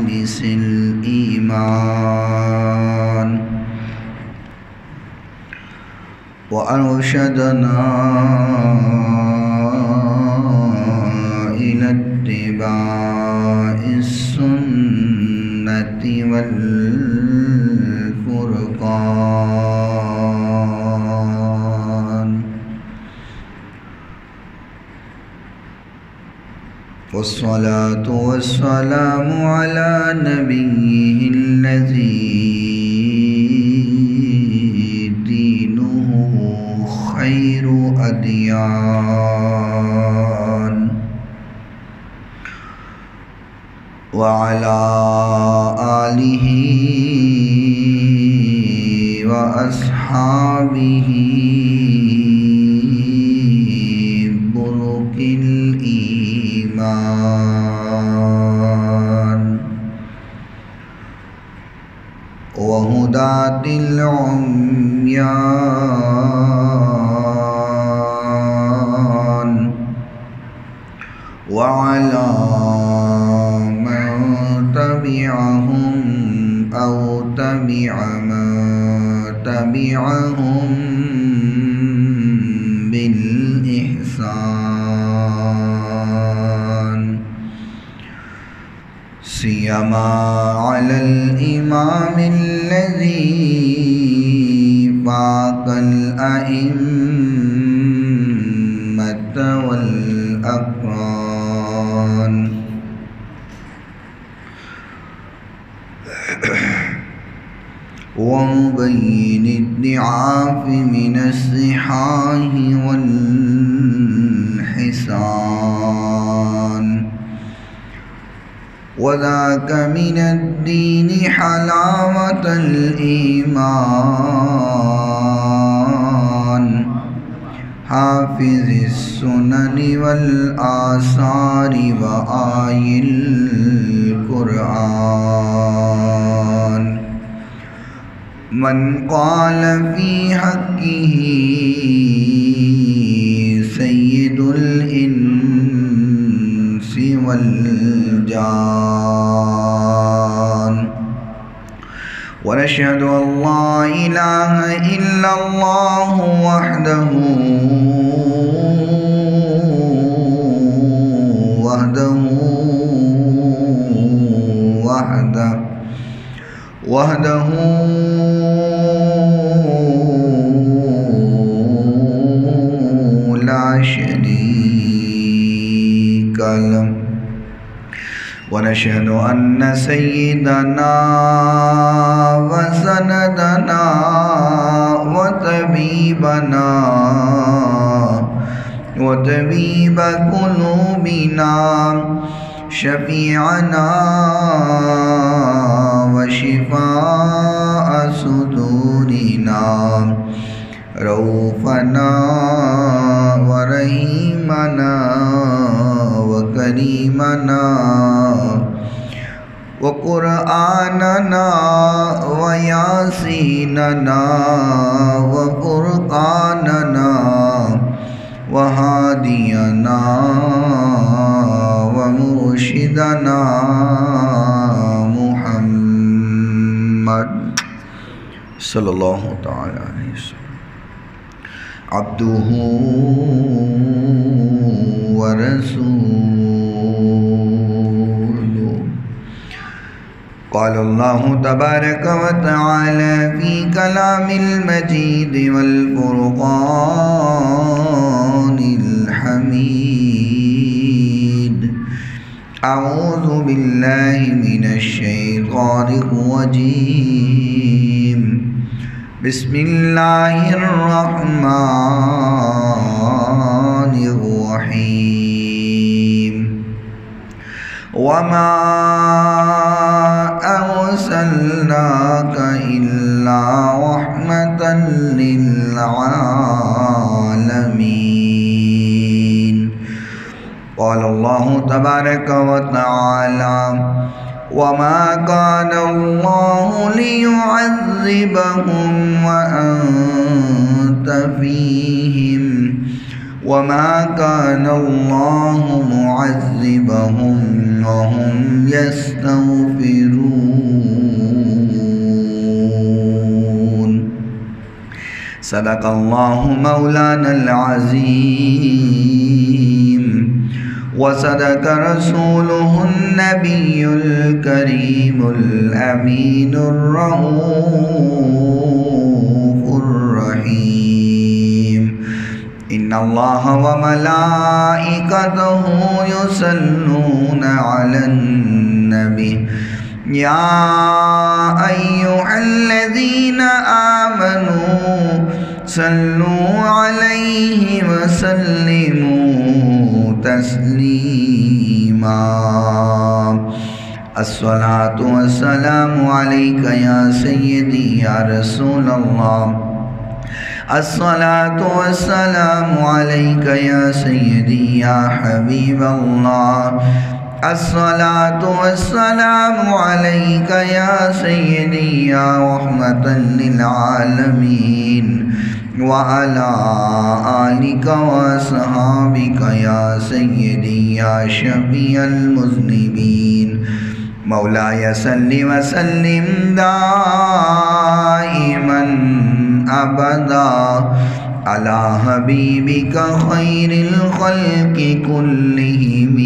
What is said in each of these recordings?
خالص الإيمان وأرشدنا إلى اتباع السنة والفرقان والصلاة والسلام على نبيه الذي دينه خير أديان وعلى آله وأصحابه برق الإيمان وهداة العميان وعلى من تبعهم أو تبع ما تبعهم بالإحسان سيما على الإمام الذي فاق الأئمة والأقران ومبين الضعاف من الصحاح والحسان وذاك من الدين حلاوة الإيمان حافظ السنن والآثار وآي القرآن من قال في حقه سيد الإنس والجان ونشهد أن لا إله إلا الله وحده لا شريك له ونشهد أن سيدنا وسندنا وطبيب قلوبنا شفيعنا وشفاء صدورنا رؤوفنا ورحيمنا وكريمنا وقرآننا وياسيننا وفرقاننا وهادينا ومرشدنا محمد صلى الله تعالى عليه وسلم عبده ورسوله قال الله تبارك وتعالى في كلام المجيد والفرقان الحميد أعوذ بالله من الشيطان الرجيم بسم الله الرحمن الرحيم وما أرسلناك إلا رحمة للعالمين قال الله تبارك وتعالى وما كان الله ليعذبهم وأنت فيهم وما كان الله معذبهم وهم يستغفرون صدق الله مولانا العظيم وصدق رسوله النبي الكريم الأمين الرؤوف الرحيم إن الله وملائكته يصلون على النبي يا أيها الذين آمنوا صلوا عليه وسلموا تسليما الصلاة والسلام عليك يا سيدي يا رسول الله الصلاة والسلام عليك يا سيدي يا حبيب الله الصلاة والسلام عليك يا سيدي يا رحمة للعالمين وعلى آلك وصحابك يا سيدي يا شفيع المذنبين مولاي صل وسلم دائما أبدا على حبيبك خير الخلق كلهم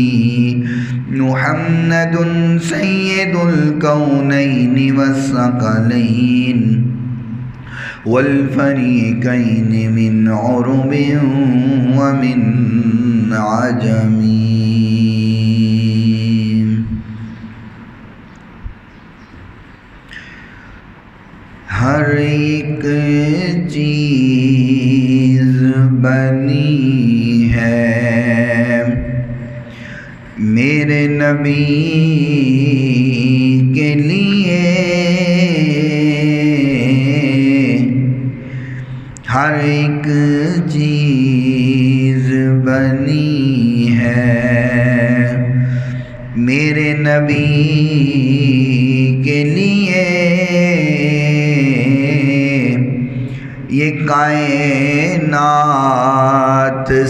محمد سيد الكونين والثقلين والفريقين من عرب ومن عجم ہر ایک چیز بنی ہے میرے نبی کے لیے ہر ایک چیز بنی ہے میرے نبی کے لیے یہ کائنات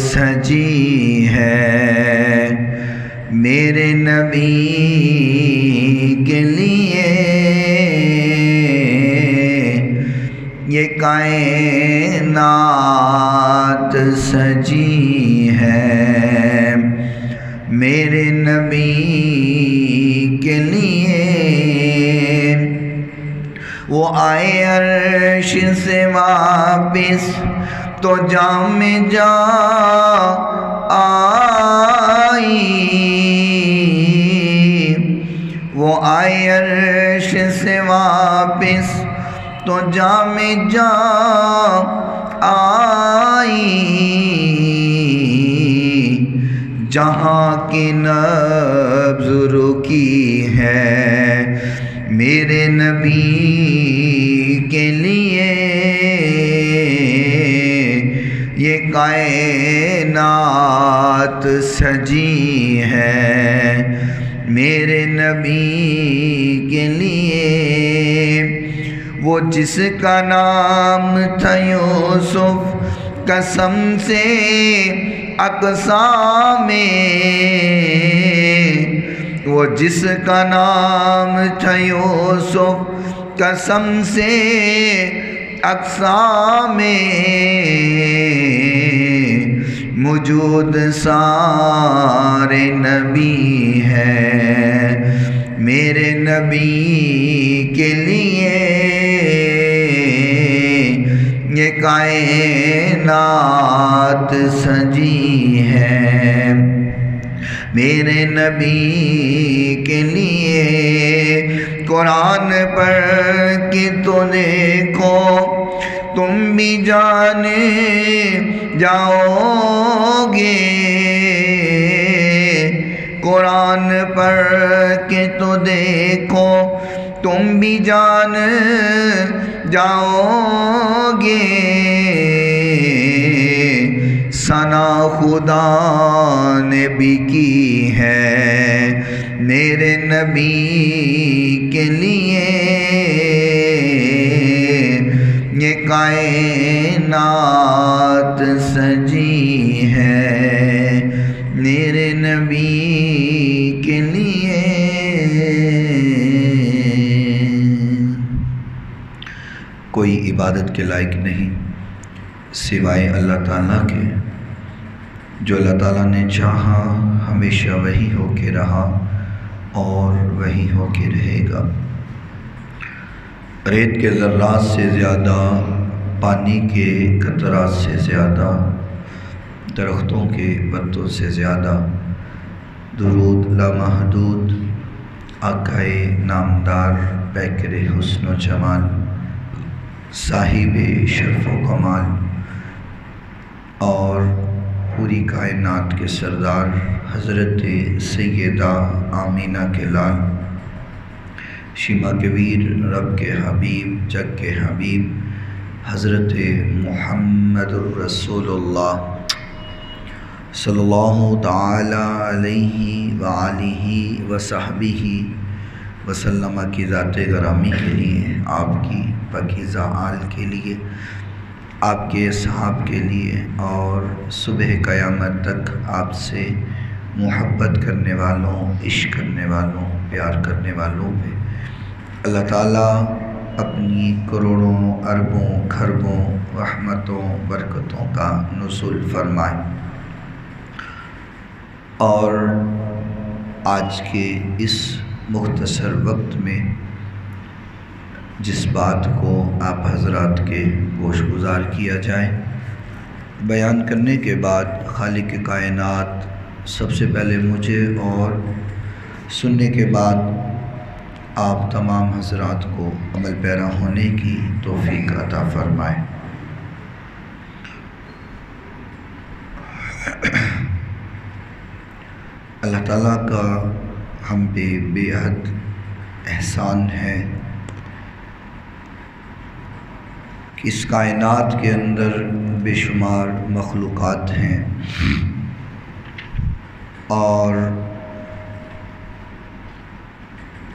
سجی ہے میرے نبی کے لیے یہ کائنات سجی ہے میرے نبی کے لیے وہ آئے عرش سے واپس تو جام جا آئی وہ آئے عرش سے واپس تو جام جا آئی جہاں کی نبض رکی ہے میرے نبی کے لیے یہ کائنات سجی ہے میرے نبی کے لیے وہ جس کا نام تھا یوسف قسم سے اقصیٰ میں وہ جس کا نام تھا یوسف قسم سے اقصیٰ میں موجود سارے نبی ہیں میرے نبی کے لیے یہ کائنات سجی ہے میرے نبی کے لیے قرآن پڑھ کے تو دیکھو تم بھی جانے جاؤ گے قرآن پڑھ کے تو دیکھو تم بھی جان جاؤ گے ثنا خدا نے بھی کی ہے میرے نبی کے لیے یہ کائنات سجی ہے میرے نبی کے لیے عبادت کے لائق نہیں سوائے اللہ تعالیٰ کے، جو اللہ تعالیٰ نے چاہا ہمیشہ وہی ہو کے رہا اور وہی ہو کے رہے گا۔ ریت کے ذرات سے زیادہ، پانی کے قطرات سے زیادہ، درختوں کے پتوں سے زیادہ درود لامحدود آقائے نامدار پیکر حسن و جمال، صاحب شرف و کمال اور پوری کائنات کے سردار حضرت سیدہ آمینہ کے لال، شیما کے ویر، رب کے حبیب، جگ کے حبیب حضرت محمد الرسول اللہ صلی اللہ تعالی علیہ وآلہ وصحبہ وسلم کی ذات گرامی کے لیے، آپ کی پاکیزہ آل کے لیے، آپ کے اصحاب کے لیے اور صبح قیامت تک آپ سے محبت کرنے والوں، عشق کرنے والوں، پیار کرنے والوں پہ اللہ تعالیٰ اپنی کروڑوں اربوں کھربوں رحمتوں برکتوں کا نزول فرمائے۔ اور آج کے اس مختصر وقت میں جس بات کو آپ حضرات کے گوش گزار کیا جائے، بیان کرنے کے بعد خالق کائنات سب سے پہلے مجھے اور سننے کے بعد آپ تمام حضرات کو عمل پیرا ہونے کی توفیق عطا فرمائے۔ اللہ تعالیٰ کا ہم پہ بے حد احسان ہے کہ اس کائنات کے اندر بے شمار مخلوقات ہیں اور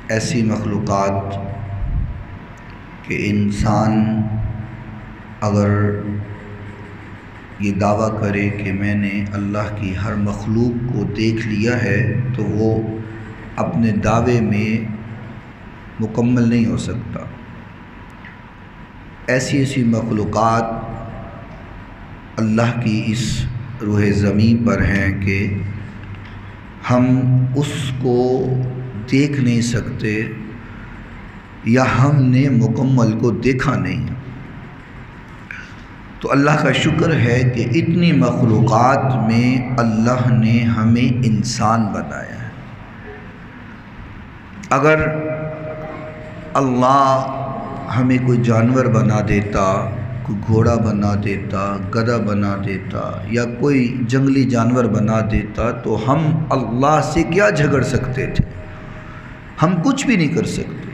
ایسی مخلوقات کہ انسان اگر یہ دعویٰ کرے کہ میں نے اللہ کی ہر مخلوق کو دیکھ لیا ہے تو وہ اپنے دعوے میں مکمل نہیں ہو سکتا۔ ایسی مخلوقات اللہ کی اس روح زمین پر ہیں کہ ہم اس کو دیکھ نہیں سکتے یا ہم نے مکمل کو دیکھا نہیں۔ تو اللہ کا شکر ہے کہ اتنی مخلوقات میں اللہ نے ہمیں انسان بنایا ہے۔ اگر اللہ ہمیں کوئی جانور بنا دیتا، کوئی گھوڑا بنا دیتا، گدھا بنا دیتا یا کوئی جنگلی جانور بنا دیتا تو ہم اللہ سے کیا جھگڑ سکتے تھے؟ ہم کچھ بھی نہیں کر سکتے تھے۔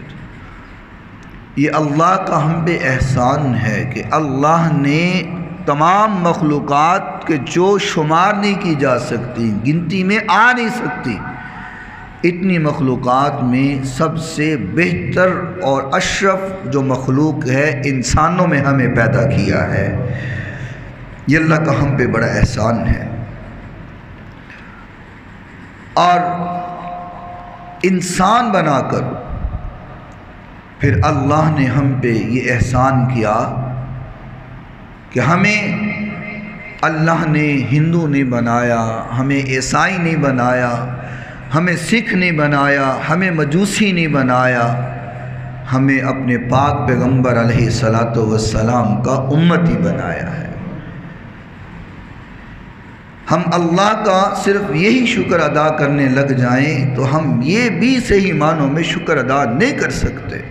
یہ اللہ کا ہم پہ احسان ہے کہ اللہ نے تمام مخلوقات کے جو شمار نہیں کی جا سکتی، گنتی میں آ نہیں سکتی، اتنی مخلوقات میں سب سے بہتر اور اشرف جو مخلوق ہے انسانوں میں ہمیں پیدا کیا ہے۔ یہ اللہ کا ہم پہ بڑا احسان ہے۔ اور انسان بنا کر پھر اللہ نے ہم پہ یہ احسان کیا کہ ہمیں اللہ نے ہندو نہیں بنایا، ہمیں عیسائی نہیں بنایا، ہمیں سکھ نہیں بنایا، ہمیں مجوسی نہیں بنایا، ہمیں اپنے پاک پیغمبر علیہ الصلاۃ والسلام کا امتی بنایا ہے۔ ہم اللہ کا صرف یہی شکر ادا کرنے لگ جائیں تو ہم یہ بھی صحیح معنوں میں شکر ادا نہیں کر سکتے۔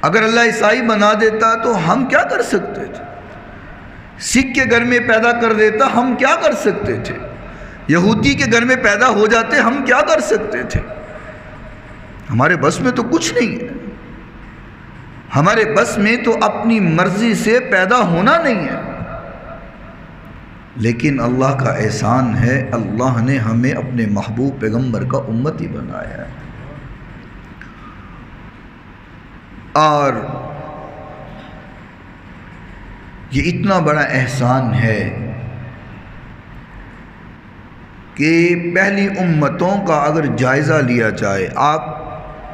اگر اللہ عیسائی بنا دیتا تو ہم کیا کر سکتے تھے؟ سکھ کے گھر میں پیدا کر دیتا ہم کیا کر سکتے تھے؟ یہودی کے گھر میں پیدا ہو جاتے ہم کیا کر سکتے تھے؟ ہمارے بس میں تو کچھ نہیں ہے۔ ہمارے بس میں تو اپنی مرضی سے پیدا ہونا نہیں ہے۔ لیکن اللہ کا احسان ہے، اللہ نے ہمیں اپنے محبوب پیغمبر کا امتی بنایا ہے۔ اور یہ اتنا بڑا احسان ہے کہ پہلی امتوں کا اگر جائزہ لیا جائے، آپ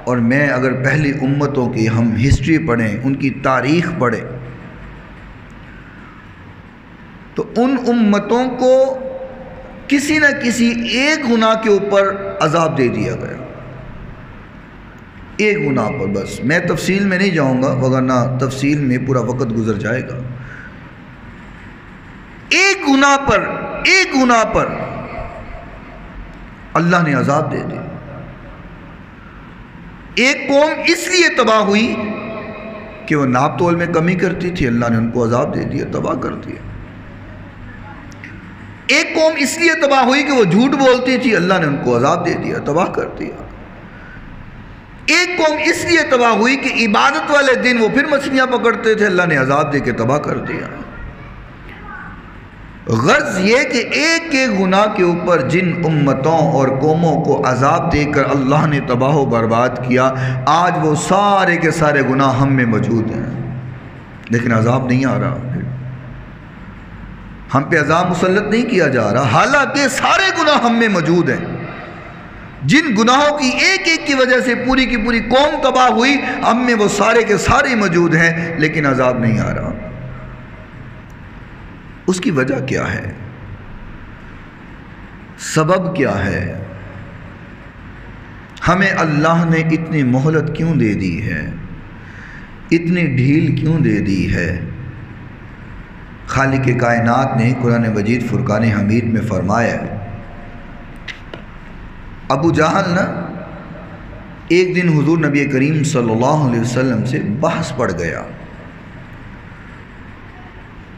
اور میں اگر پہلی امتوں کی ہم ہسٹری پڑھیں، ان کی تاریخ پڑھیں، تو ان امتوں کو کسی نہ کسی ایک گناہ کے اوپر عذاب دے دیا گیا، ایک گناہ پر بس۔ میں تفصیل میں نہیں جاؤں گا وگرنہ تفصیل میں پورا وقت گزر جائے گا۔ ایک گناہ پر اللہ نے عذاب دے دیا۔ ایک قوم اس لیے تباہ ہوئی کہ وہ ناپ تول میں کمی کرتی تھی، اللہ نے ان کو عذاب دے دیا، تباہ کر دیا۔ ایک قوم اس لیے تباہ ہوئی کہ وہ جھوٹ بولتی تھی، اللہ نے ان کو عذاب دے دیا، تباہ کر دیا۔ ایک قوم اس لیے تباہ ہوئی کہ عبادت والے دن وہ پھر مچھلیاں پکڑتے تھے، اللہ نے عذاب دے کے تباہ کر دیا۔ غرض یہ کہ ایک گناہ کے اوپر جن امتوں اور قوموں کو عذاب دے کر اللہ نے تباہ و برباد کیا، آج وہ سارے کے سارے گناہ ہم میں موجود ہیں، لیکن عذاب نہیں آ رہا، ہم پہ عذاب مسلط نہیں کیا جا رہا، حالانکہ سارے گناہ ہم میں موجود ہیں۔ جن گناہوں کی ایک کی وجہ سے پوری کی پوری قوم تباہ ہوئی، ہم میں وہ سارے کے سارے موجود ہیں، لیکن عذاب نہیں آ رہا۔ اس کی وجہ کیا ہے؟ سبب کیا ہے؟ ہمیں اللہ نے اتنی مہلت کیوں دے دی ہے؟ اتنی ڈھیل کیوں دے دی ہے؟ خالق کائنات نے قرآن مجید فرقان حمید میں فرمایا، ابو جہل نا ایک دن حضور نبی کریم صلی اللہ علیہ وسلم سے بحث پڑ گیا۔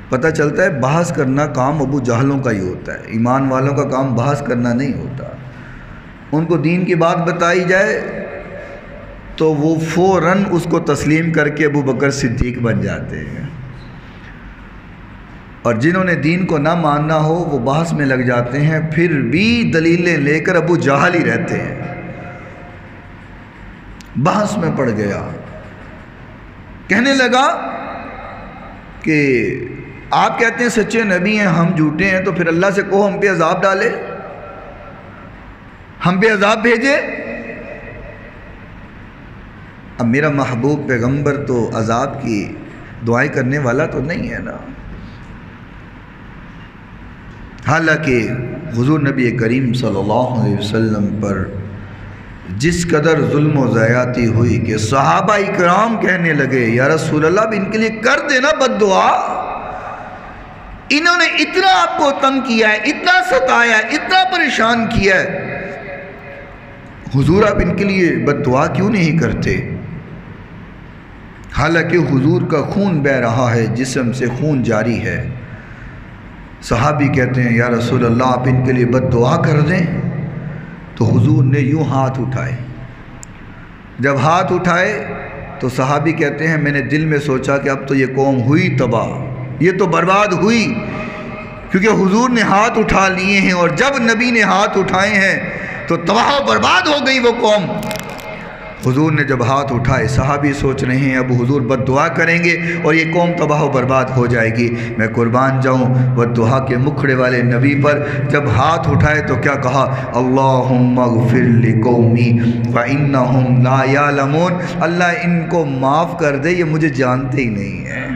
پتہ چلتا ہے بحث کرنا کام ابو جہلوں کا ہی ہوتا ہے، ایمان والوں کا کام بحث کرنا نہیں ہوتا۔ ان کو دین کی بات بتائی جائے تو وہ فوراً اس کو تسلیم کر کے ابو بکر صدیق بن جاتے ہیں، اور جنہوں نے دین کو نہ ماننا ہو وہ بحث میں لگ جاتے ہیں، پھر بھی دلیلیں لے کر ابو جہل ہی رہتے ہیں۔ بحث میں پڑ گیا، کہنے لگا کہ آپ کہتے ہیں سچے نبی ہیں، ہم جھوٹے ہیں، تو پھر اللہ سے کہو ہم پہ عذاب ڈالے، ہم پہ عذاب بھیجے۔ اب میرا محبوب پیغمبر تو عذاب کی دعائیں کرنے والا تو نہیں ہے نا، حالانکہ حضور نبی کریم صلی اللہ علیہ وسلم پر جس قدر ظلم و زیادتی ہوئی کہ صحابہ اکرام کہنے لگے یا رسول اللہ اب ان کے لیے کر دینا بد دعا، انہوں نے اتنا آپ کو تنگ کیا ہے، اتنا ستایا ہے، اتنا پریشان کیا ہے، حضور آپ ان کے لیے بد دعا کیوں نہیں کرتے؟ حالانکہ حضور کا خون بہہ رہا ہے، جسم سے خون جاری ہے۔ صحابی کہتے ہیں یا رسول اللہ آپ ان کے لیے بد دعا کر دیں، تو حضور نے یوں ہاتھ اٹھائے۔ جب ہاتھ اٹھائے تو صحابی کہتے ہیں میں نے دل میں سوچا کہ اب تو یہ قوم ہوئی تباہ، یہ تو برباد ہوئی، کیونکہ حضور نے ہاتھ اٹھا لیے ہیں، اور جب نبی نے ہاتھ اٹھائے ہیں تو تباہ و برباد ہو گئی وہ قوم۔ حضور نے جب ہاتھ اٹھائے، صحابی سوچ رہے ہیں اب حضور بد دعا کریں گے اور یہ قوم تباہ و برباد ہو جائے گی۔ میں قربان جاؤں بد دعا کے مکھڑے والے نبی پر، جب ہاتھ اٹھائے تو کیا کہا؟ اللہم اغفر لقومی فإنہم لا یعلمون، اللہ ان کو معاف کر دے، یہ مجھے جانتے ہی نہیں ہیں۔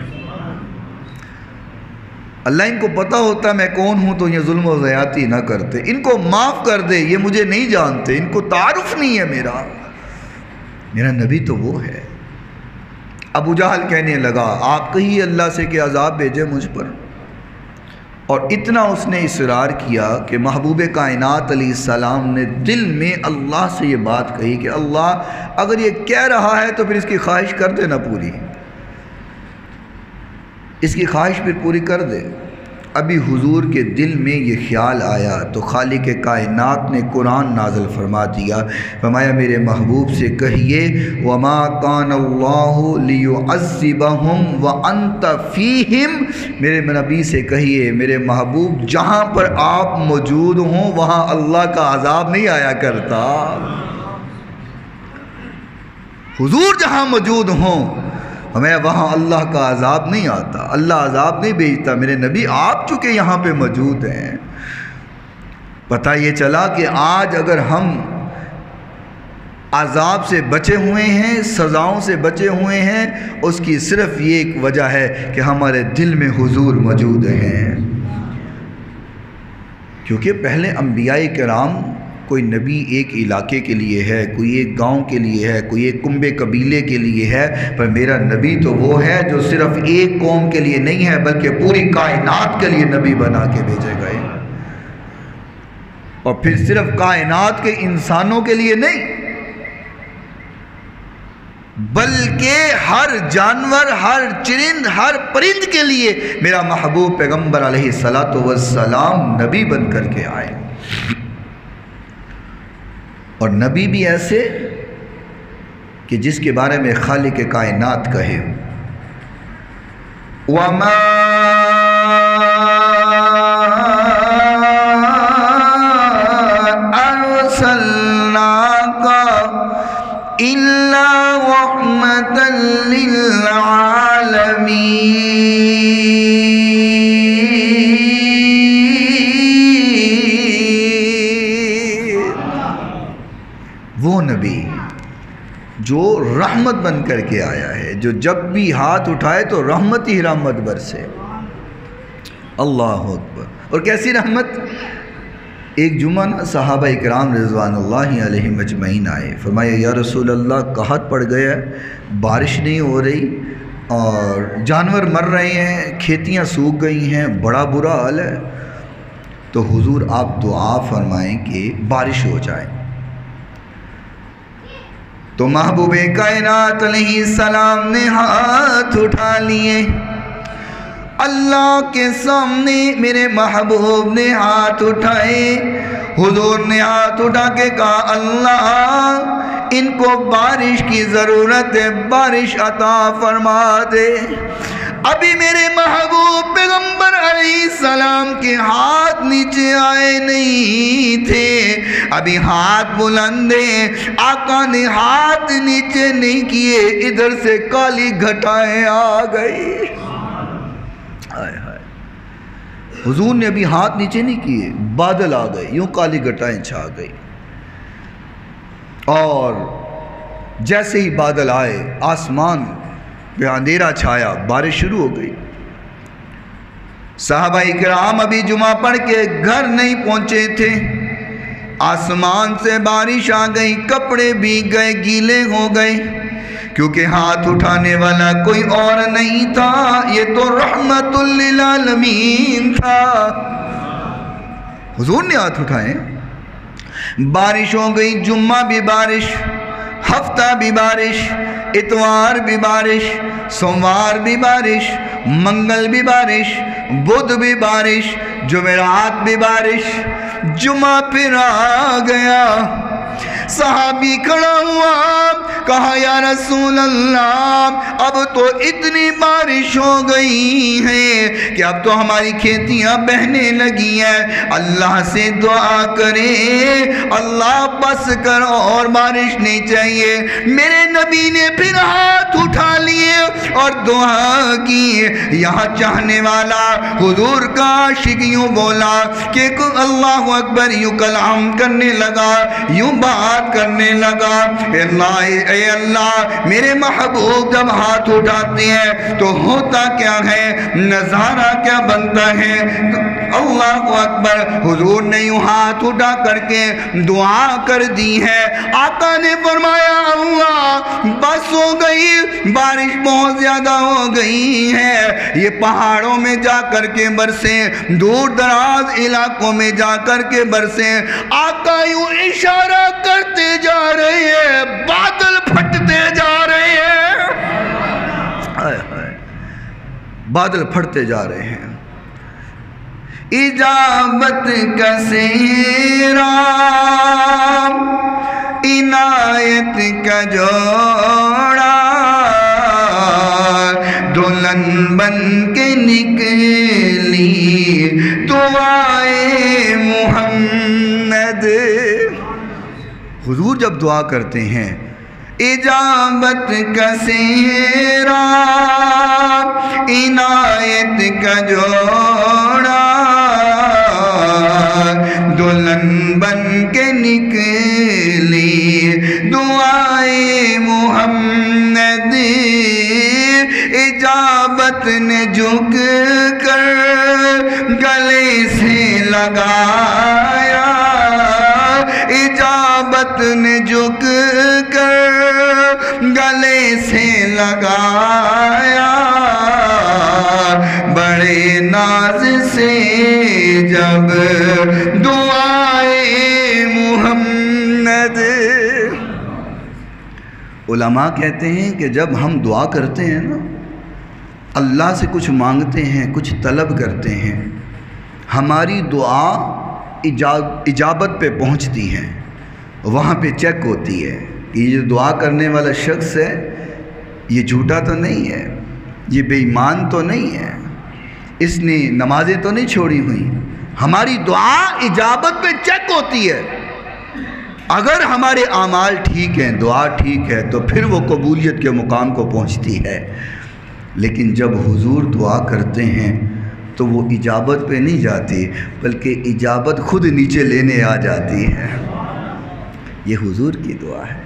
اللہ ان کو پتہ ہوتا میں کون ہوں تو یہ ظلم و زیادتی نہ کرتے، ان کو معاف کر دے، یہ مجھے نہیں جانتے، ان کو تعارف نہیں ہے میرا نبی تو وہ ہے۔ ابو جہل کہنے لگا آپ کہیے اللہ سے کہ عذاب بھیجے مجھ پر، اور اتنا اس نے اصرار کیا کہ محبوب کائنات علیہ السلام نے دل میں اللہ سے یہ بات کہی کہ اللہ اگر یہ کہہ رہا ہے تو پھر اس کی خواہش کر دے نا پوری، اس کی خواہش پھر پوری کر دے۔ ابھی حضور کے دل میں یہ خیال آیا تو خالق کائنات نے قرآن نازل فرما دیا، فرمایا میرے محبوب سے کہیے وَمَا كَانَ اللَّهُ لِيُعَذِّبَهُمْ وَأَنْتَ فِيهِمْ، میرے نبی سے کہیے میرے محبوب جہاں پر آپ موجود ہوں وہاں اللہ کا عذاب نہیں آیا کرتا۔ حضور جہاں موجود ہوں ہمیں وہاں اللہ کا عذاب نہیں آتا، اللہ عذاب نہیں بھیجتا۔ میرے نبی آپ چونکہ یہاں پہ موجود ہیں، پتہ یہ چلا کہ آج اگر ہم عذاب سے بچے ہوئے ہیں، سزاؤں سے بچے ہوئے ہیں، اس کی صرف یہ ایک وجہ ہے کہ ہمارے دل میں حضور موجود ہیں۔ کیونکہ پہلے انبیاء کرام، کوئی نبی ایک علاقے کے لیے ہے، کوئی ایک گاؤں کے لیے ہے، کوئی ایک کنبے قبیلے کے لیے ہے، پر میرا نبی تو وہ ہے جو صرف ایک قوم کے لیے نہیں ہے بلکہ پوری کائنات کے لیے نبی بنا کے بھیجے گئے، اور پھر صرف کائنات کے انسانوں کے لیے نہیں بلکہ ہر جانور، ہر چرند، ہر پرند کے لیے میرا محبوب پیغمبر علیہ السلام نبی بن کر کے آئے، اور نبی بھی ایسے کہ جس کے بارے میں خالق کائنات کہے وَمَا أَرْسَلْنَاكَ إِلَّا رَحْمَةً لِلْعَالَمِينَ۔ وہ نبی جو رحمت بن کر کے آیا ہے، جو جب بھی ہاتھ اٹھائے تو رحمت ہی رحمت برسے۔ اللہ اکبر۔ اور کیسی رحمت؟ ایک جمعہ نا صحابہ اکرام رضوان اللہ علیہم اجمعین آئے، فرمایا یا رسول اللہ قحط پڑ گیا، بارش نہیں ہو رہی اور جانور مر رہے ہیں، کھیتیاں سوکھ گئی ہیں، بڑا برا حال ہے، تو حضور آپ دعا فرمائیں کہ بارش ہو جائے۔ تو محبوب کائنات علیہ السلام نے ہاتھ اٹھا لیے، اللہ کے سامنے میرے محبوب نے ہاتھ اٹھائے، حضور نے ہاتھ اٹھا کے کہا اللہ ان کو بارش کی ضرورت ہے، بارش عطا فرما دے۔ ابھی میرے محبوب پیغمبر علیہ السلام کے ہاتھ نیچے آئے نہیں تھے، ابھی ہاتھ بلندے، آقا نے ہاتھ نیچے نہیں کیے، ادھر سے کالی گھٹائیں آ گئی۔ حضور نے ابھی ہاتھ نیچے نہیں کیے، بادل آ گئے، یوں کالی گھٹائیں چھا گئی، اور جیسے ہی بادل آئے آسمان پہ اندھیرا چھایا، بارش شروع ہو گئی۔ صحابہ کرام ابھی جمعہ پڑھ کے گھر نہیں پہنچے تھے، آسمان سے بارش آ گئی، کپڑے بھیگ گئے، گیلے ہو گئے، کیونکہ ہاتھ اٹھانے والا کوئی اور نہیں تھا، یہ تو رحمت للعالمین تھا۔ حضور نے ہاتھ اٹھائے، بارش ہو گئی، جمعہ بھی بارش، ہفتہ بھی بارش، اتوار بھی بارش، سوموار بھی بارش، منگل بھی بارش، بدھ بھی بارش، جمعرات بھی بارش، جمعہ پھر آ گیا۔ صحابی کھڑا ہوا، کہا یا رسول اللہ اب تو اتنی بارش ہو گئی ہے کہ اب تو ہماری کھیتیاں بہنے لگی ہیں، اللہ سے دعا کرے اللہ بس کر، اور بارش نہیں چاہیے۔ میرے نبی نے پھر ہاتھ اٹھا لیے اور دعا کی۔ یہاں چاہنے والا حضور کا عاشق یوں بولا کہ اللہ اکبر، یوں کلام کرنے لگا، یوں بات کرنے لگا، اے اللہ میرے محبوب جب ہاتھ اٹھاتے ہیں تو ہوتا کیا ہے، نظارہ کیا بنتا ہے۔ اللہ اکبر، حضور نے یوں ہاتھ اٹھا کر کے دعا کر دی ہے۔ آقا نے فرمایا اللہ بس ہو گئی، بارش بہت زیادہ ہو گئی ہے، یہ پہاڑوں میں جا کر کے برسے، دور دراز علاقوں میں جا کر کے برسے۔ آقا یوں اشارہ کرتے جا رہے ہیں، بادل پھٹتے جا رہے ہیں، بادل پھٹتے جا رہے ہیں۔ اجابت کا سہرا، عنایت کا جوڑا، دلہن بن کے نکلی دعائے محمد۔ حضور جب دعا کرتے ہیں اجابت کا سہرا، عنایت کا جوڑا، دلہن بن کے نکلی دعائے محمد اجابت نے جھک کر گلے سے لگایا، اجابت نے جھک کر گلے سے لگایا، بڑے ناز سے جب دعائے محمد۔ علماء کہتے ہیں کہ جب ہم دعا کرتے ہیں نا، اللہ سے کچھ مانگتے ہیں، کچھ طلب کرتے ہیں، ہماری دعا اجابت پہ پہنچتی ہے، وہاں پہ چیک ہوتی ہے کہ یہ دعا کرنے والا شخص ہے، یہ جھوٹا تو نہیں ہے، یہ بے ایمان تو نہیں ہے، اس نے نمازیں تو نہیں چھوڑی ہوئی۔ ہماری دعا اجابت پہ چیک ہوتی ہے۔ اگر ہمارے اعمال ٹھیک ہیں، دعا ٹھیک ہے، تو پھر وہ قبولیت کے مقام کو پہنچتی ہے۔ لیکن جب حضور دعا کرتے ہیں تو وہ اجابت پہ نہیں جاتی، بلکہ اجابت خود نیچے لینے آ جاتی ہے۔ یہ حضور کی دعا ہے۔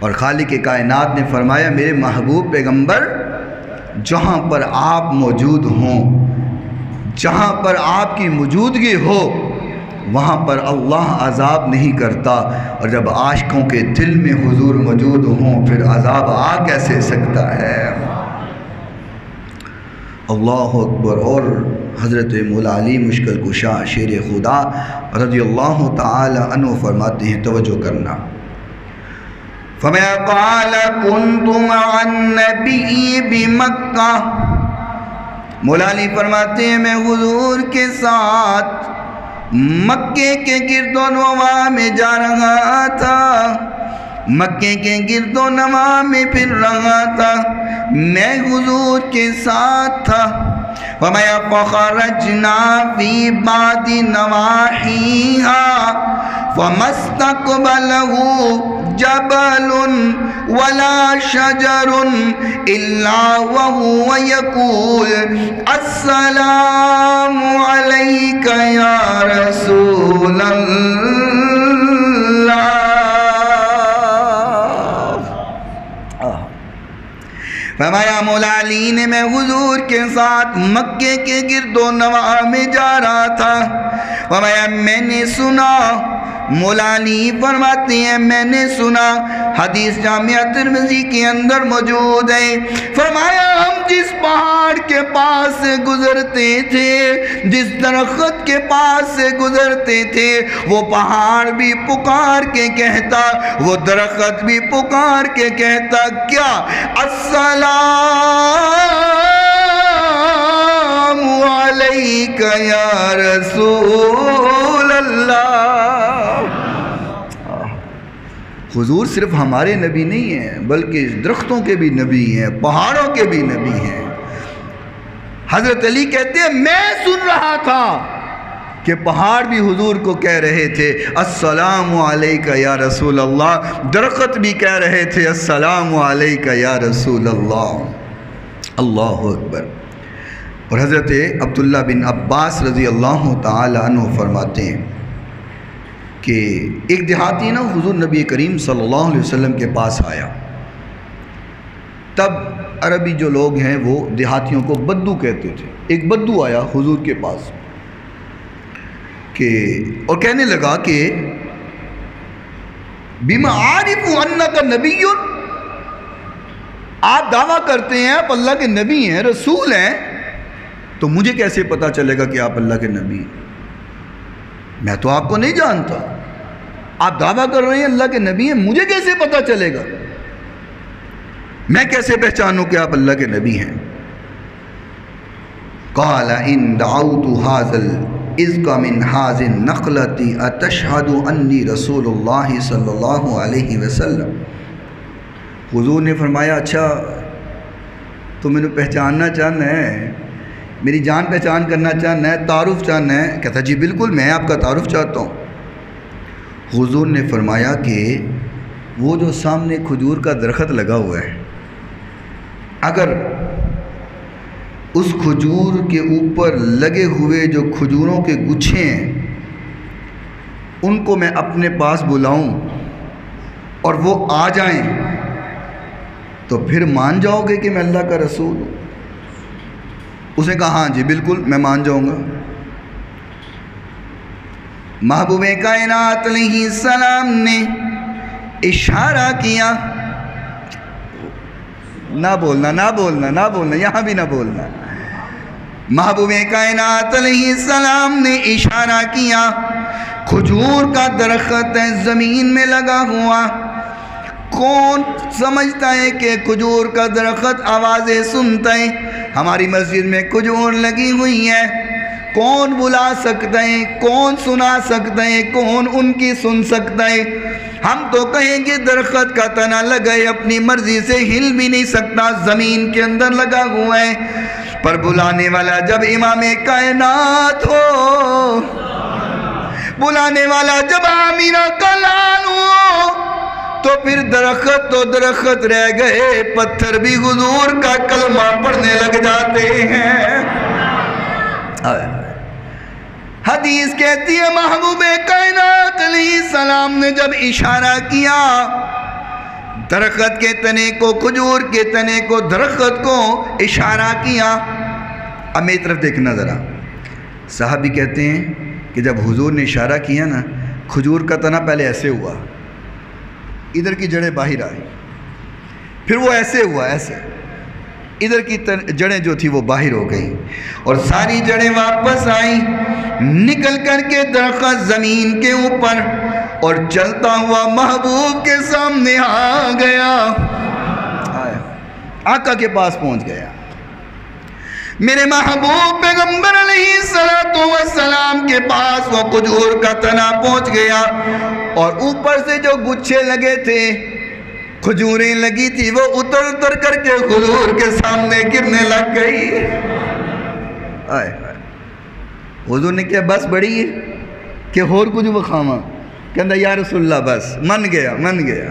اور خالق کائنات نے فرمایا، میرے محبوب پیغمبر، جہاں پر آپ موجود ہوں، جہاں پر آپ کی موجودگی ہو، وہاں پر اللہ عذاب نہیں کرتا، اور جب عاشقوں کے دل میں حضور موجود ہوں پھر عذاب آ کیسے سکتا ہے؟ اللہ اکبر۔ اور حضرت مولا علی مشکل کشا شیر خدا رضی اللہ تعالی عنہ فرماتے ہیں، توجہ کرنا، فَمَا قَالَ كُنْتُ مَعَ النَّبِيِّ بِمَكَّةِ، مولا علی فرماتے ہیں میں حضور کے ساتھ مکے کے گرد و نواح میں جا رہا تھا، مکے کے گرد و نواح میں پھر رہا تھا، میں حضور کے ساتھ تھا۔ وَمَا فَخَرَجْنَا فِي بَعْدِ نَوَاحِيهَا فَمَا اسْتَقْبَلَهُ جَبَلٌ وَلَا شَجَرٌ إِلَّا وَهُوَ يَقُولُ السَّلَامُ عَلَيْكَ يَا رَسُولَ اللَّهِ۔ فرمایا مولا علی نے میں حضور کے ساتھ مکے کے گرد و نواح میں جا رہا تھا، فرمایا میں نے سنا، مولا علی فرماتے ہیں میں نے سنا، حدیث جامعہ ترمذی کے اندر موجود ہے، فرمایا ہم جس پہاڑ کے پاس سے گزرتے تھے، جس درخت کے پاس سے گزرتے تھے، وہ پہاڑ بھی پکار کے کہتا، وہ درخت بھی پکار کے کہتا، کیا؟ السلام علیک یا رسول اللہ۔ حضور صرف ہمارے نبی نہیں ہیں، بلکہ درختوں کے بھی نبی ہیں، پہاڑوں کے بھی نبی ہیں۔ حضرت علی کہتے ہیں میں سن رہا تھا کہ پہاڑ بھی حضور کو کہہ رہے تھے السلام علیک یا رسول اللہ، درخت بھی کہہ رہے تھے السلام علیک یا رسول اللہ۔ اللہ اکبر۔ اور حضرت عبداللہ بن عباس رضی اللہ تعالی عنہ فرماتے ہیں کہ ایک دیہاتی نا حضور نبی کریم صلی اللہ علیہ وسلم کے پاس آیا، تب عربی جو لوگ ہیں وہ دیہاتیوں کو بدو کہتے تھے۔ ایک بدو آیا حضور کے پاس اور کہنے لگا کہ بِمَا عَارِفُ أَنَّكَ نَبِيٌّ، آپ دعویٰ کرتے ہیں آپ اللہ کے نبی ہیں، رسول ہیں، تو مجھے کیسے پتا چلے گا کہ آپ اللہ کے نبی ہیں؟ میں تو آپ کو نہیں جانتا، آپ دعویٰ کر رہے ہیں اللہ کے نبی ہیں، مجھے کیسے پتا چلے گا؟ میں کیسے پہچانوں کہ آپ اللہ کے نبی ہیں؟ قال ان دعوت هذا الاذک من هذه النخلة اتشهد انی رسول اللہ صلی اللہ علیہ وسلم۔ حضور نے فرمایا اچھا تو میں نے پہچاننا چاہنا ہے، میری جان پہچان کرنا چاہنا ہے، تعارف چاہنا ہے؟ کہتا جی بالکل میں آپ کا تعارف چاہتا ہوں۔ حضور نے فرمایا کہ وہ جو سامنے کھجور کا درخت لگا ہوا ہے، اگر اس کھجور کے اوپر لگے ہوئے جو کھجوروں کے گچھے ہیں ان کو میں اپنے پاس بلاؤں، اور وہ آ جائیں تو پھر مان جاؤ گے کہ میں اللہ کا رسول ہوں؟ اس نے کہا ہاں جی بالکل میں مان جاؤں گا۔ محبوب کائنات علیہ السلام نے اشارہ کیا، نہ بولنا نہ بولنا نہ بولنا، یہاں بھی نہ بولنا۔ محبوب کائنات علیہ السلام نے اشارہ کیا، کھجور کا درخت ہے زمین میں لگا ہوا، کون سمجھتا ہے کہ کھجور کا درخت آوازیں سنتا ہے؟ ہماری مسجد میں کھجور لگی ہوئی ہے، کون بلا سکتا ہے؟ کون سنا سکتا ہے؟ کون ان کی سن سکتا ہے؟ ہم تو کہیں گے درخت کا تنا لگائے، اپنی مرضی سے ہل بھی نہیں سکتا، زمین کے اندر لگا ہوا ہے، پر بلانے والا جب امام کائنات ہو، بلانے والا جب آمینہ کا لال ہو، تو پھر درخت تو درخت رہ گئے، پتھر بھی حضور کا کلمہ پڑھنے لگ جاتے ہیں۔ حدیث کہتی ہے محبوب کائنات علیہ السلام نے جب اشارہ کیا درخت کے تنے کو، کھجور کے تنے کو، درخت کو اشارہ کیا۔ اب میری طرف دیکھنا ذرا، صحابی کہتے ہیں کہ جب حضور نے اشارہ کیا نا، کھجور کا تنا پہلے ایسے ہوا، ادھر کی جڑیں باہر آئی، پھر وہ ایسے ہوا، ایسے ادھر کی جڑیں جو تھی وہ باہر ہو گئی، اور ساری جڑیں واپس آئیں، نکل کر کے درخت زمین کے اوپر، اور چلتا ہوا محبوب کے سامنے آ گیا، آقا کے پاس پہنچ گیا۔ میرے محبوب پیغمبر علیہ السلام کے پاس وہ کھجور کا تنا پہنچ گیا، اور اوپر سے جو گچھے لگے تھے، کھجوریں لگی تھی، وہ اتر اتر کر کے حضور کے سامنے گرنے لگ گئی۔ حضور نے کیا بس بڑی ہے کہ اور کچھ بخاما؟ کہندہ یا رسول اللہ بس من گیا من گیا۔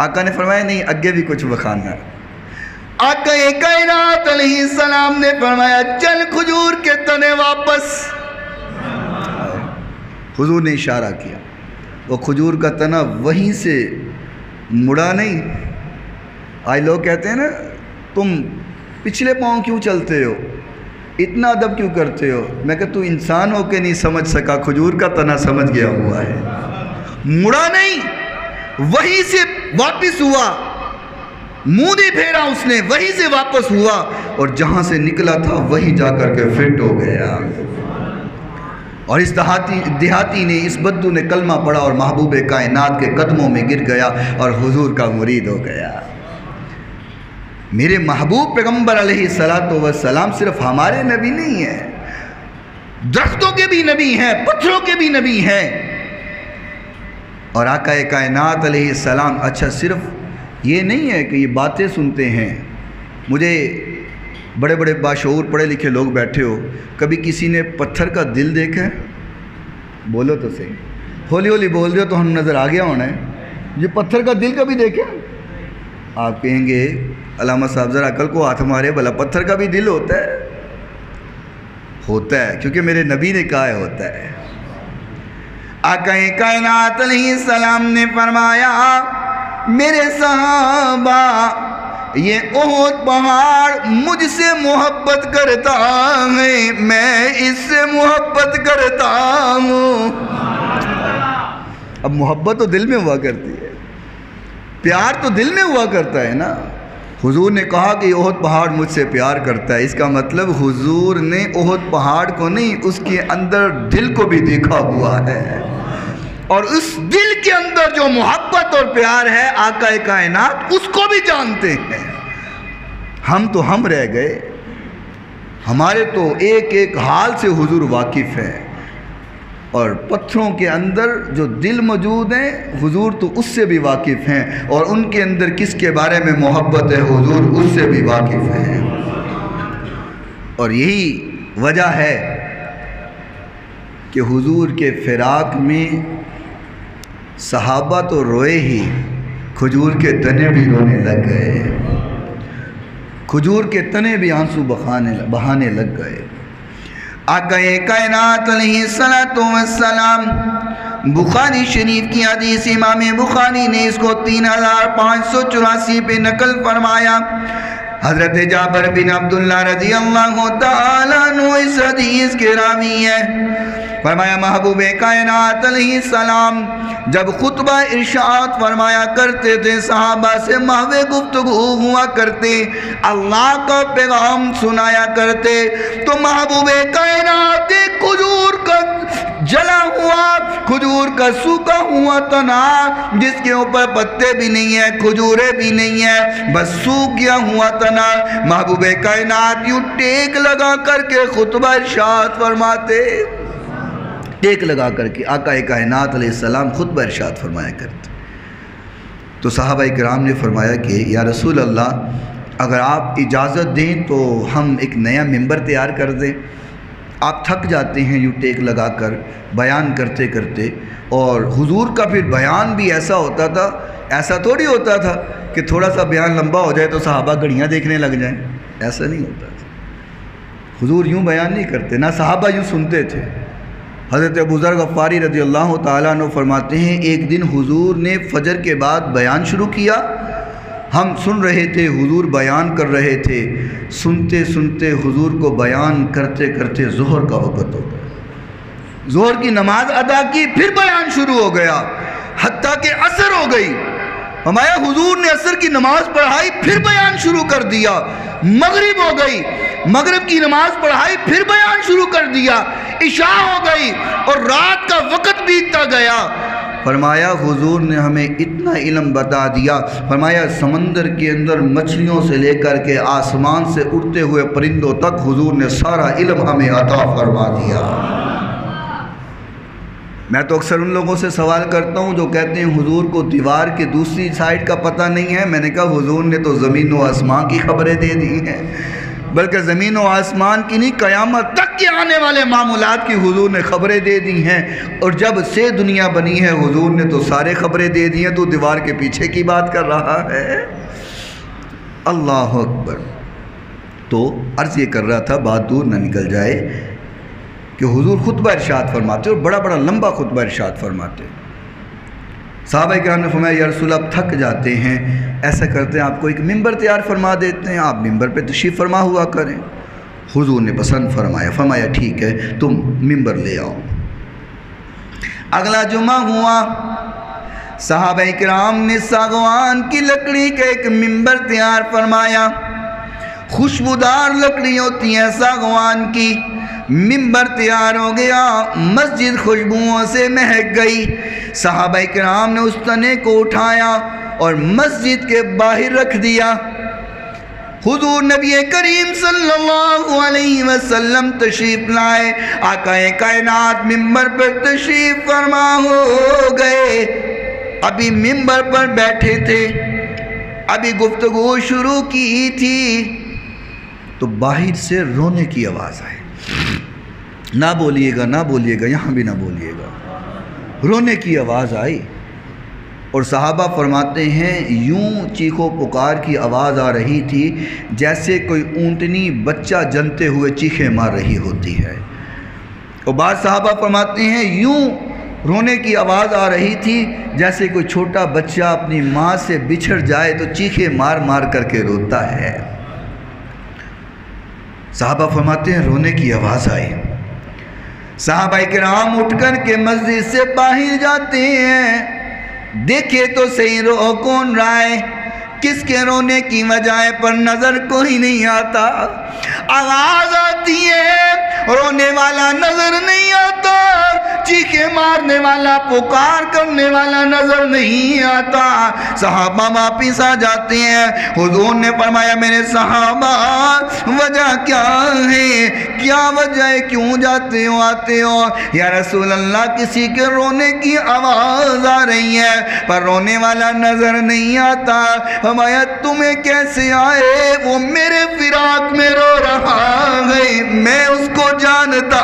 آقا نے فرمایا نہیں، اگے بھی کچھ بخانا۔ آقا کائنات علیہ السلام نے فرمایا چل کھجور کے تنے واپس۔ حضور نے اشارہ کیا، وہ کھجور کا تنا وہیں سے مڑا نہیں۔ آج لوگ کہتے ہیں نا تم پچھلے پاؤں کیوں چلتے ہو، اتنا ادب کیوں کرتے ہو؟ میں کہ تو انسان ہو کے نہیں سمجھ سکا، کھجور کا تنا سمجھ گیا ہوا ہے، مڑا نہیں، وہیں سے واپس ہوا، منہ نہیں پھیرا اس نے، وہیں سے واپس ہوا، اور جہاں سے نکلا تھا وہیں جا کر کے فٹ ہو گیا۔ اور اس دیہاتی نے، اس بدو نے کلمہ پڑھا اور محبوب کائنات کے قدموں میں گر گیا اور حضور کا مرید ہو گیا۔ میرے محبوب پیغمبر علیہ السلام صرف ہمارے نبی نہیں ہیں، درختوں کے بھی نبی ہیں، پتھروں کے بھی نبی ہیں، اور آقا کائنات علیہ السلام اچھا صرف یہ نہیں ہے کہ یہ باتیں سنتے ہیں۔ مجھے بڑے بڑے باشعور پڑھے لکھے لوگ بیٹھے ہو، کبھی کسی نے پتھر کا دل دیکھا ہے؟ بولو تو صحیح، ہولی ہولی بول دو تو ہم نظر آ گیا ہونا ہے۔ یہ پتھر کا دل کبھی دیکھے؟ آپ کہیں گے علامہ صاحب ذرا عقل کو ہاتھ مارے، بھلا پتھر کا بھی دل ہوتا ہے؟ ہوتا ہے، کیونکہ میرے نبی نے کہا ہے ہوتا ہے۔ آقا کائنات علیہ السلام نے فرمایا میرے صحابہ، یہ احد پہاڑ مجھ سے محبت کرتا ہے، میں اس سے محبت کرتا ہوں۔ اب محبت تو دل میں ہوا کرتی ہے، پیار تو دل میں ہوا کرتا ہے نا۔ حضور نے کہا کہ احد پہاڑ مجھ سے پیار کرتا ہے، اس کا مطلب حضور نے احد پہاڑ کو نہیں، اس کے اندر دل کو بھی دیکھا ہوا ہے، اور اس دل کے اندر جو محبت اور پیار ہے آقا کائنات اس کو بھی جانتے ہیں۔ ہم تو ہم رہ گئے، ہمارے تو ایک ایک حال سے حضور واقف ہے، اور پتھروں کے اندر جو دل موجود ہیں حضور تو اس سے بھی واقف ہیں، اور ان کے اندر کس کے بارے میں محبت ہے حضور اس سے بھی واقف ہیں۔ اور یہی وجہ ہے کہ حضور کے فراق میں صحابہ تو روئے ہی، کھجور کے تنے بھی رونے لگ گئے، کھجور کے تنے بھی آنسو بہانے لگ گئے۔ آقا کائنات علیہ السلام، بخاری شریف کی حدیث امام بخاری نے اس کو 3584 پہ نقل فرمایا۔ حضرت جابر بن عبداللہ رضی اللہ تعالیٰ عنہ اس حدیث کے راوی ہے۔ فرمایا محبوب کائنات علیہ السلام جب خطبہ ارشاد فرمایا کرتے تھے، صحابہ سے محو گفتگو ہوا کرتے، اللہ کا پیغام سنایا کرتے، تو محبوب کائنات کھجور کا جلا ہوا، کھجور کا سوکھا ہوا تنا جس کے اوپر پتے بھی نہیں ہیں، کھجورے بھی نہیں ہیں، بس سوکھ گیا ہوا تنا، محبوب کائنات یوں ٹیک لگا کر کے خطبہ ارشاد فرماتے، ٹیک لگا کر کے آقا کائنات علیہ السلام خطبہ ارشاد فرمایا کرتے۔ تو صحابہ کرام نے فرمایا کہ یا رسول اللہ اگر آپ اجازت دیں تو ہم ایک نیا ممبر تیار کر دیں، آپ تھک جاتے ہیں یوں ٹیک لگا کر بیان کرتے کرتے، اور حضور کا پھر بیان بھی ایسا ہوتا تھا، ایسا تھوڑی ہوتا تھا کہ تھوڑا سا بیان لمبا ہو جائے تو صحابہ گھڑیاں دیکھنے لگ جائیں، ایسا نہیں ہوتا تھا۔ حضور یوں بیان نہیں کرتے، نہ صحابہ یوں سنتے تھے۔ حضرت ابو ذر غفاری رضی اللہ تعالیٰ عنہ فرماتے ہیں ایک دن حضور نے فجر کے بعد بیان شروع کیا، ہم سن رہے تھے، حضور بیان کر رہے تھے، سنتے سنتے حضور کو بیان کرتے کرتے ظہر کا وقت ہو گیا، ظہر کی نماز ادا کی، پھر بیان شروع ہو گیا، حتیٰ کہ عصر ہو گئی، فرمایا حضور نے عصر کی نماز پڑھائی، پھر بیان شروع کر دیا، مغرب ہو گئی، مغرب کی نماز پڑھائی، پھر بیان شروع کر دیا، عشاء ہو گئی اور رات کا وقت بیتتا گیا۔ فرمایا حضور نے ہمیں اتنا علم بتا دیا، فرمایا سمندر کے اندر مچھلیوں سے لے کر کے آسمان سے اڑتے ہوئے پرندوں تک حضور نے سارا علم ہمیں عطا فرما دیا۔ میں تو اکثر ان لوگوں سے سوال کرتا ہوں جو کہتے ہیں حضور کو دیوار کے دوسری سائڈ کا پتہ نہیں ہے، میں نے کہا حضور نے تو زمین و آسمان کی خبریں دے دی ہیں، بلکہ زمین و آسمان کی نہیں، قیامت تک کے آنے والے معاملات کی حضور نے خبریں دے دی ہیں، اور جب سے دنیا بنی ہے حضور نے تو سارے خبریں دے دی ہیں، تو دیوار کے پیچھے کی بات کر رہا ہے۔ اللہ اکبر۔ تو عرض یہ کر رہا تھا، بات دور نہ نکل جائے، کہ حضور خطبہ ارشاد فرماتے اور بڑا بڑا لمبا خطبہ ارشاد فرماتے۔ صحابہ کرام نے فرمایا یا رسول اللہ آپ تھک جاتے ہیں، ایسا کرتے ہیں آپ کو ایک ممبر تیار فرما دیتے ہیں، آپ ممبر پہ تشریف فرما ہوا کریں۔ حضور نے پسند فرمایا، فرمایا ٹھیک ہے تم ممبر لے آؤ۔ اگلا جمعہ ہوا، صحابہ کرام نے ساگوان کی لکڑی کا ایک ممبر تیار فرمایا، خوشبودار لکڑی ہوتی ہے ساگوان کی، ممبر تیار ہو گیا، مسجد خوشبوؤں سے مہک گئی۔ صحابہ کرام نے اس تنے کو اٹھایا اور مسجد کے باہر رکھ دیا۔ حضور نبی کریم صلی اللہ علیہ وسلم تشریف لائے، آقا کائنات ممبر پر تشریف فرما ہو گئے، ابھی ممبر پر بیٹھے تھے، ابھی گفتگو شروع کی تھی، تو باہر سے رونے کی آواز آئی، نہ بولیے گا، نہ بولیے گا، یہاں بھی نہ بولیے گا، رونے کی آواز آئی، اور صحابہ فرماتے ہیں یوں چیخو پکار کی آواز آ رہی تھی جیسے کوئی اونٹنی بچہ جنتے ہوئے چیخیں مار رہی ہوتی ہے، اور بعض صحابہ فرماتے ہیں یوں رونے کی آواز آ رہی تھی جیسے کوئی چھوٹا بچہ اپنی ماں سے بچھڑ جائے تو چیخیں مار مار کر کے روتا ہے۔ صحابہ فرماتے ہیں رونے کی آواز آئی، صحابہ کرام اٹھ کر کے مسجد سے باہر جاتے ہیں، دیکھے تو صحیح رو کون رہا ہے، کس کے رونے کی وجہ پر نظر کوئی نہیں آتا، آواز آتی ہے رونے والا نظر نہیں آتا، چیخے مارنے والا پکار کرنے والا نظر نہیں آتا۔ صحابہ واپس آ جاتے ہیں، حضور نے فرمایا میرے صحابہ وجہ کیا ہے، کیا وجہ ہے، کیوں جاتے ہو آتے ہو؟ یا رسول اللہ کسی کے رونے کی آواز آ رہی ہے پر رونے والا نظر نہیں آتا۔ فرمایا تمہیں کیسے آئے، وہ میرے فراق میں رو رہا ہے، میں اس کو جانتا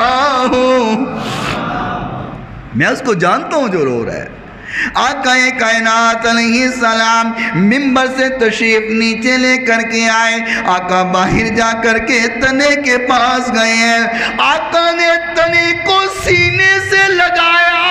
ہوں، میں اس کو جانتا ہوں جو رو رہا ہے، آقا کائنات علیہ السلام منبر سے تشریف نیچے لے کر کے آئے. آقا باہر جا کر کے تنے کے پاس گئے ہیں. آقا نے تنے کو سینے سے لگایا.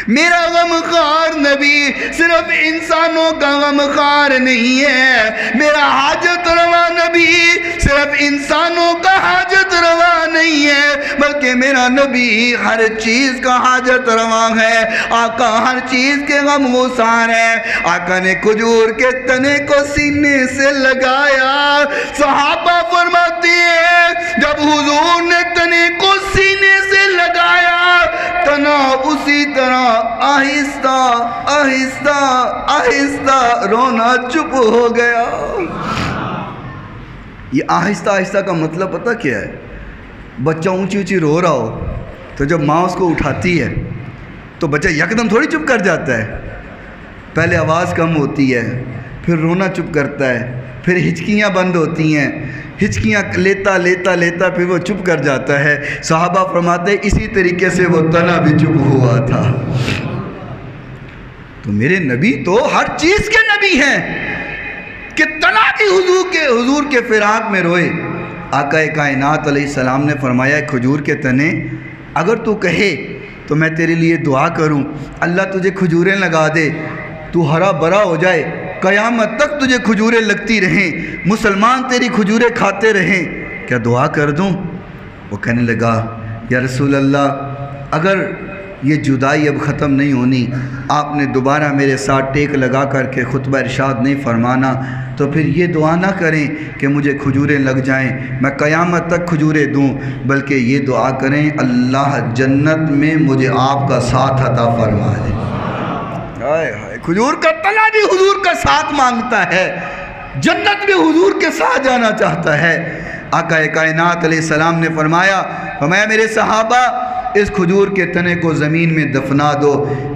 میرا غمخوار نبی صرف انسانوں کا غمخوار نہیں ہے. میرا حاجت روا نبی صرف انسانوں کا حاجت روا نہیں ہے، بلکہ میرا نبی ہر چیز کا حاجت روا ہے. آقا ہر چیز کے غم گسار ہے. آقا نے کھجور کے تنے کو سینے سے لگایا. صحابہ فرماتے ہیں جب حضور نے تنے کو سینے سے لگایا، تنا اسی طرح آہستہ آہستہ آہستہ رونا چپ ہو گیا. یہ آہستہ آہستہ کا مطلب پتہ کیا ہے؟ بچہ اونچی اونچی رو رہا ہو تو جب ماں اس کو اٹھاتی ہے تو بچہ یکدم تھوڑی چپ کر جاتا ہے. پہلے آواز کم ہوتی ہے، پھر رونا چپ کرتا ہے، پھر ہچکیاں بند ہوتی ہیں، ہچکیاں لیتا لیتا لیتا پھر وہ چپ کر جاتا ہے. صحابہ فرماتے ہیں اسی طریقے سے وہ تنا بھی چپ ہوا تھا. تو میرے نبی تو ہر چیز کے نبی ہیں کہ تنا بھی حضور کے فراق میں روئے. آقا کائنات علیہ السلام نے فرمایا کھجور کے تنے اگر تو کہے تو میں تیرے لیے دعا کروں، اللہ تجھے کھجوریں لگا دے، تو ہرا بھرا ہو جائے، قیامت تک تجھے کھجوریں لگتی رہیں، مسلمان تیری کھجوریں کھاتے رہیں، کیا دعا کر دوں؟ وہ کہنے لگا یا رسول اللہ اگر یہ جدائی اب ختم نہیں ہونی، آپ نے دوبارہ میرے ساتھ ٹیک لگا کر کے خطبہ ارشاد نہیں فرمانا، تو پھر یہ دعا نہ کریں کہ مجھے کھجوریں لگ جائیں، میں قیامت تک کھجوریں دوں، بلکہ یہ دعا کریں اللہ جنت میں مجھے آپ کا ساتھ عطا فرما دے. کھجور کا تنا بھی حضور کا ساتھ مانگتا ہے، جنت میں حضور کے ساتھ جانا چاہتا ہے. آقا کائنات علیہ السلام نے فرمایا میرے صحابہ اس کھجور کے تنے کو زمین میں دفنا دو،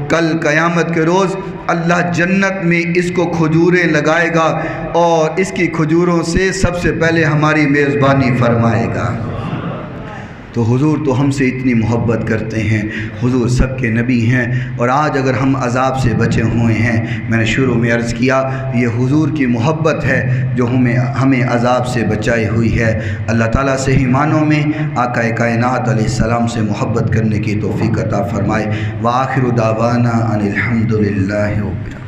کل قیامت کے روز اللہ جنت میں اس کو کھجوریں لگائے گا اور اس کی کھجوروں سے سب سے پہلے ہماری میزبانی فرمائے گا. تو حضور تو ہم سے اتنی محبت کرتے ہیں، حضور سب کے نبی ہیں، اور آج اگر ہم عذاب سے بچے ہوئے ہیں، میں نے شروع میں عرض کیا یہ حضور کی محبت ہے جو ہمیں عذاب سے بچائی ہوئی ہے. اللہ تعالیٰ سے ہی معنوں میں آقا کائنات علیہ السلام سے محبت کرنے کی توفیق عطا فرمائے. وآخر دعوانا ان الحمد للہ رب العالمین.